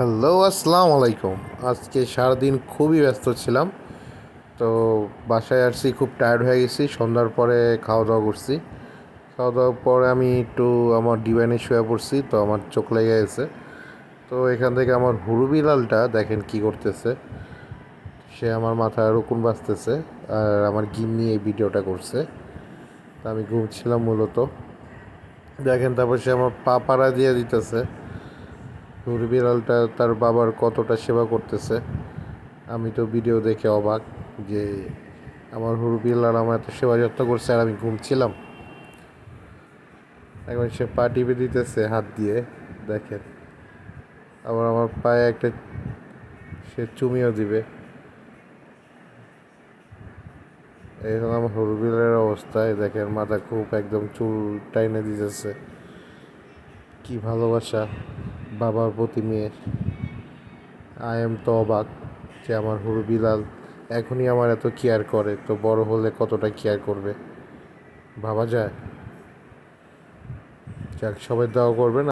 Hello, আসসালামু আলাইকুম। আজকে সারাদিন খুবই ব্যস্ত ছিলাম। তো বাসায় আসছি, খুব টায়ার্ড হয়ে গেছি। সন্ধ্যার পরে খাওয়া দাওয়া করছি। খাওয়া দাওয়ার পরে আমি একটু আমার ডিভাইনে শুয়ে পড়ছি, তো আমার চোখ লেগে গেছে। তো এখান থেকে আমার হুরু বিড়ালটা দেখেন কি করতেছে। সে আমার মাথায় রকুন বাজতেছে, আর আমার গিন্নি এই ভিডিওটা করছে। তা আমি ঘুমছিলাম মূলত। দেখেন, তারপর সে আমার পা পাড়া দিয়ে দিতেছে। হুরু বিড়ালটা তার বাবার কতটা সেবা করতেছে। আমি তো ভিডিও দেখে অবাক যে আমার হুরু বিড়াল আমার এত সেবা যত্ন করছে, আর আমি ঘুমছিলাম। এখন সে পা টিপে দিতেছে হাত দিয়ে, দেখেন। আবার আমার পায়ে একটা সে চুমিও দিবে। এই হলো আমার হুরু বিড়ালের অবস্থায়, দেখেন মাথা খুব একদম চুল টাইনে দিতেছে। কি ভালোবাসা বাবার প্রতি মেয়ের! আই এম তো অবাক যে আমার হুরু বিড়াল এখনই আমার এত কেয়ার করে, তো বড় হলে কতটা কেয়ার করবে ভাবা যায়। যাক, সবাই দোয়া করবেন।